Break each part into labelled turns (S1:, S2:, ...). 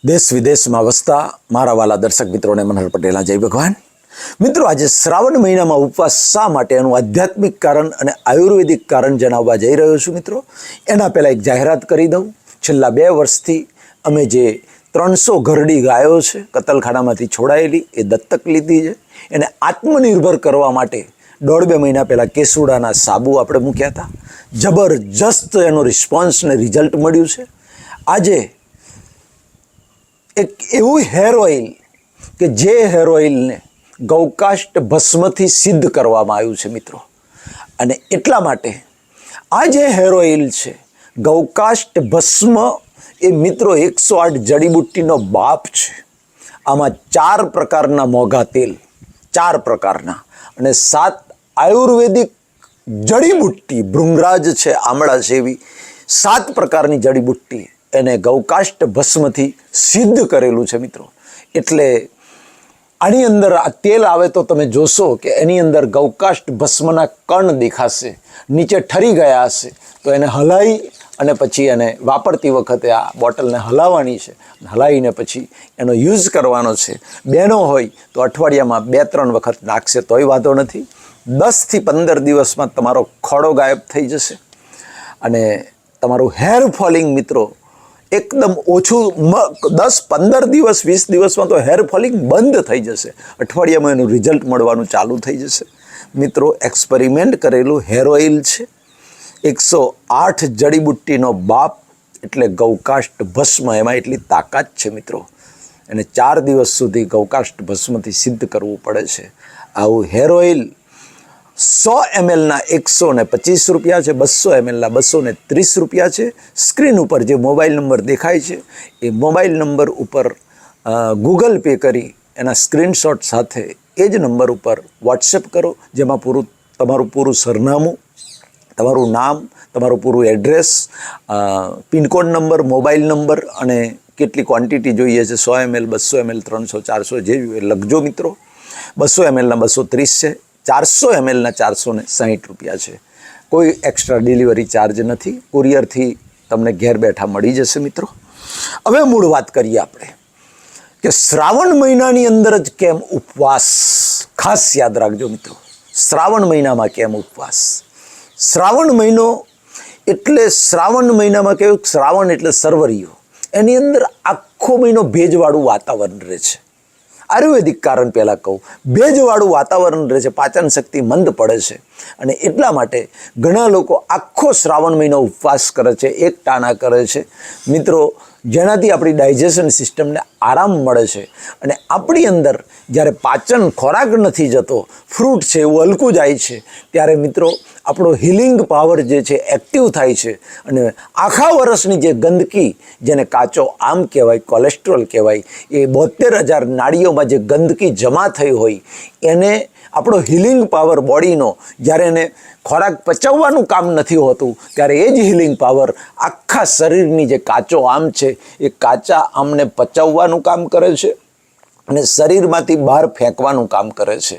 S1: દેશ વિદેશમાં વસતા મારા વાલા દર્શક મિત્રોને મનહર પટેલના જય ભગવાન. મિત્રો, આજે શ્રાવણ મહિનામાં ઉપવાસ શા માટે, એનું આધ્યાત્મિક કારણ અને આયુર્વેદિક કારણ જણાવવા જઈ રહ્યો છું. મિત્રો, એના પહેલાં એક જાહેરાત કરી દઉં. છેલ્લા 2 વર્ષથી અમે જે 300 ઘરડી ગાયો છે કતલખાનામાંથી છોડાયેલી, એ દત્તક લીધી છે. એને આત્મનિર્ભર કરવા માટે 1.5-2 મહિના પહેલાં કેસુડાના સાબુ આપણે મૂક્યા હતા. જબરજસ્ત એનો રિસ્પોન્સ ને રિઝલ્ટ મળ્યું છે. આજે એક એવું હેર ઓઇલ કે જે હેર ઓઇલને ગૌકાષ્ટ ભસ્મથી સિદ્ધ કરવામાં આવ્યું છે મિત્રો. અને એટલા માટે આ જે હેર ઓઇલ છે ગૌકાષ્ટ ભસ્મ, એ મિત્રો 108 જડીબુટ્ટીનો બાપ છે. આમાં 4 પ્રકારના મોંઘા તેલ, 4 પ્રકારના, અને 7 આયુર્વેદિક જડીબુટ્ટી, ભૃંગરાજ છે, આમળા છે, એવી 7 પ્રકારની જડીબુટ્ટી એને ગૌકાષ્ટ ભસ્મથી સિદ્ધ કરેલું છે મિત્રો. એટલે આની અંદર આ તેલ આવે તો તમે જોશો કે એની અંદર ગૌકાષ્ટ ભસ્મના કણ દેખાશે, નીચે ઠરી ગયા હશે. તો એને હલાવી અને પછી એને વાપરતી વખતે આ બોટલને હલાવવાની છે. હલાવીને પછી એનો યુઝ કરવાનો છે. બહેનો હોય તો અઠવાડિયામાં 2-3 વખત નાખશે તોય વાંધો નથી. 10 થી 15 દિવસમાં તમારો ખોડો ગાયબ થઈ જશે અને તમારું હેર ફોલિંગ મિત્રો એકદમ ઓછું, 10-15 દિવસ 20 દિવસમાં તો હેર ફોલિંગ બંધ થઈ જશે. અઠવાડિયામાં એનું રિઝલ્ટ મળવાનું ચાલુ થઈ જશે. મિત્રો, એક્સપેરિમેન્ટ કરેલું હેર ઓઇલ છે. 108 જડીબુટ્ટીનો બાપ એટલે ગૌકાષ્ટ ભસ્મ, એમાં એટલી તાકાત છે મિત્રો. એને 4 દિવસ સુધી ગૌકાષ્ટ ભસ્મથી સિદ્ધ કરવું પડે છે. આવું હેર ઓઇલ 100 mlના 125 રૂપિયા છે, 200 mlના 230 રૂપિયા છે. સ્ક્રીન ઉપર જે મોબાઈલ નંબર દેખાય છે એ મોબાઈલ નંબર ઉપર ગૂગલ પે કરી એના સ્ક્રીનશોટ સાથે એ જ નંબર ઉપર વોટ્સએપ કરો, જેમાં તમારું પૂરું સરનામું, તમારું નામ, તમારું પૂરું address, pincode number, mobile number અને કેટલી ક્વોન્ટિટી જોઈએ છે, 100 ml, 200 ml, 300, 400 જેવી લખજો મિત્રો. 200 mlના 230 છે, 400 mlના 460 રૂપિયા છે. કોઈ એક્સ્ટ્રા ડિલિવરી ચાર્જ નથી. કુરિયરથી તમને ઘેર બેઠા મળી જશે મિત્રો. હવે મૂળ વાત કરીએ આપણે કે શ્રાવણ મહિનાની અંદર જ કેમ ઉપવાસ. ખાસ યાદ રાખજો મિત્રો, શ્રાવણ મહિનામાં કેમ ઉપવાસ. શ્રાવણ મહિનો એટલે શ્રાવણ મહિનામાં કેવું, શ્રાવણ એટલે સરવરિયો, એની અંદર આખો મહિનો ભેજવાળું વાતાવરણ રહે છે. આયુર્વેદિક કારણ પહેલાં કહું, ભેજવાળું વાતાવરણ રહે છે, પાચન શક્તિ મંદ પડે છે. અને એટલા માટે ઘણા લોકો આખો શ્રાવણ મહિનો ઉપવાસ કરે છે, એકટાણા કરે છે મિત્રો, જેનાથી આપણી ડાયજેશન સિસ્ટમને આરામ મળે છે. અને આપણી અંદર જ્યારે પાચન, ખોરાક નથી જતો, ફ્રૂટ છે એવું હલકું જાય છે, ત્યારે મિત્રો આપણો હિલિંગ પાવર જે છે એક્ટિવ થાય છે. અને આખા વર્ષની જે ગંદકી, જેને કાચો આમ કહેવાય, કોલેસ્ટ્રોલ કહેવાય, એ 72,000 નાડીઓમાં જે ગંદકી જમા થઈ હોય એને આપણો હિલિંગ પાવર બોડીનો, જ્યારે એને ખોરાક પચાવવાનું કામ નથી હોતું ત્યારે એ જ હિલિંગ પાવર આખા શરીરની જે કાચો આમ છે એ કાચા આમને પચાવવાનું કામ કરે છે અને શરીરમાંથી બહાર ફેંકવાનું કામ કરે છે.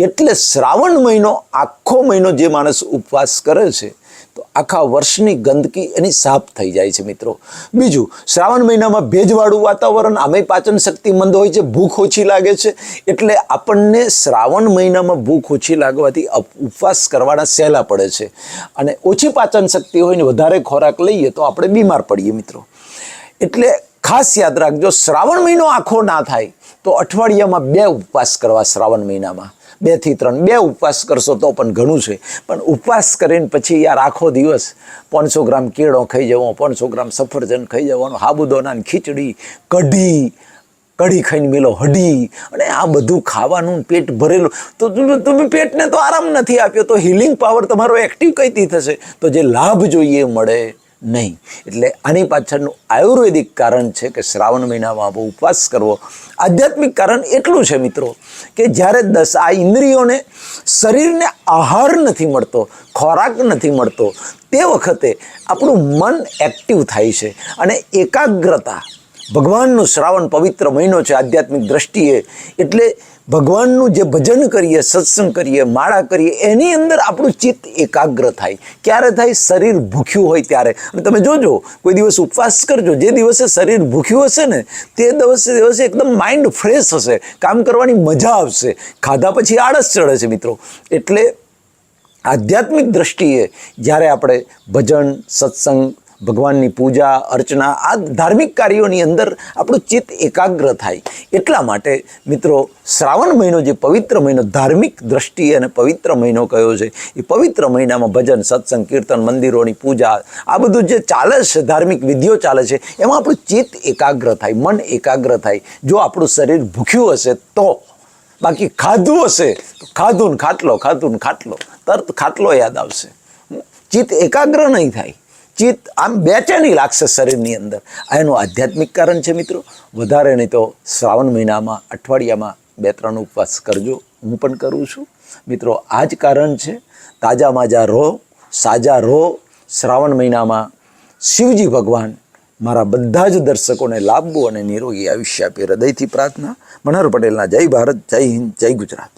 S1: એટલે શ્રાવણ મહિનો, આખો મહિનો જે માણસ ઉપવાસ કરે છે તો આખા વર્ષની ગંદકી એની સાફ થઈ જાય છે મિત્રો. બીજું, શ્રાવણ મહિનામાં ભેજવાળું વાતાવરણ, આમેય પાચન શક્તિ મંદ હોય છે, ભૂખ ઓછી લાગે છે. એટલે આપણને શ્રાવણ મહિનામાં ભૂખ ઓછી લાગવાથી ઉપવાસ કરવાના સહેલા પડે છે. અને ઓછી પાચન શક્તિ હોય ને વધારે ખોરાક લઈએ તો આપણે બીમાર પડીએ મિત્રો. એટલે ખાસ યાદ રાખજો, શ્રાવણ મહિનો આખો ના થાય તો અઠવાડિયામાં 2 ઉપવાસ કરવા. શ્રાવણ મહિનામાં 2 થી 3, 2 ઉપવાસ કરશો તો પણ ઘણું છે. પણ ઉપવાસ કરીને પછી યાર આખો દિવસ 500 ગ્રામ કેળો ખાઈ જવો, 500 ગ્રામ સફરજન ખાઈ જવાનું, સાબુદાણાની ખીચડી, કઢી ખાઈને મેલો હડી, અને આ બધું ખાવાનું, પેટ ભરેલું, તો તમે પેટને તો આરામ નથી આપ્યો, તો હિલિંગ પાવર તમારો એક્ટિવ કઈથી થશે? તો જે લાભ જોઈએ એ મળે નહીં. એટલે આની પાછળનું આયુર્વેદિક કારણ છે કે શ્રાવણ મહિનામાં ઉપવાસ કરવો. આધ્યાત્મિક કારણ એટલું છે મિત્રો કે જ્યારે આ ઇન્દ્રિયોને, શરીરને આહાર નથી મળતો, ખોરાક નથી મળતો, તે વખતે આપણું મન એક્ટિવ થાય છે અને એકાગ્રતા ભગવાનનો શ્રાવણ પવિત્ર મહિનો છે આધ્યાત્મિક દ્રષ્ટિએ, એટલે ભગવાનનું જે ભજન કરીએ, સત્સંગ કરીએ, માળા કરીએ, એની અંદર આપણું ચિત્ત એકાગ્ર થાય. ક્યારે થાય? શરીર ભૂખ્યું હોય ત્યારે. અને તમે જોજો, કોઈ દિવસ ઉપવાસ કરજો, જે દિવસે શરીર ભૂખ્યું હશે ને તે દિવસે એકદમ માઇન્ડ ફ્રેશ હશે, કામ કરવાની મજા આવશે. ખાધા પછી આળસ ચડે છે મિત્રો. એટલે આધ્યાત્મિક દ્રષ્ટિએ જ્યારે આપણે ભજન, સત્સંગ, ભગવાનની પૂજા અર્ચના, આ ધાર્મિક કાર્યોની અંદર આપણું ચિત્ત એકાગ્ર થાય. એટલા માટે મિત્રો શ્રાવણ મહિનો જે પવિત્ર મહિનો ધાર્મિક દ્રષ્ટિએ અને પવિત્ર મહિનો કયો છે, એ પવિત્ર મહિનામાં ભજન, સત્સંગ, કીર્તન, મંદિરોની પૂજા, આ બધું જે ચાલે છે, ધાર્મિક વિધિઓ ચાલે છે, એમાં આપણું ચિત્ત એકાગ્ર થાય, મન એકાગ્ર થાય. જો આપણું શરીર ભૂખ્યું હશે તો. બાકી ખાધું હશે તો ખાધું ને ખાટલો તરત ખાટલો યાદ આવશે. ચિત્ત એકાગ્ર નહીં થાય, ચિત્ત આમ બેચેની લાગશે શરીરની અંદર. આ એનું આધ્યાત્મિક કારણ છે મિત્રો. વધારે નહીં તો શ્રાવણ મહિનામાં અઠવાડિયામાં 2-3 ઉપવાસ કરજો. હું પણ કરું છું મિત્રો. આ જ કારણ છે. તાજા માજા રહો, સાજા રહો. શ્રાવણ મહિનામાં શિવજી ભગવાન મારા બધા જ દર્શકોને લાંબુ અને નિરોગી આયુષ્ય આપે. હૃદયથી પ્રાર્થના. મનહર પટેલના જય ભારત, જય હિન્દ, જય ગુજરાત.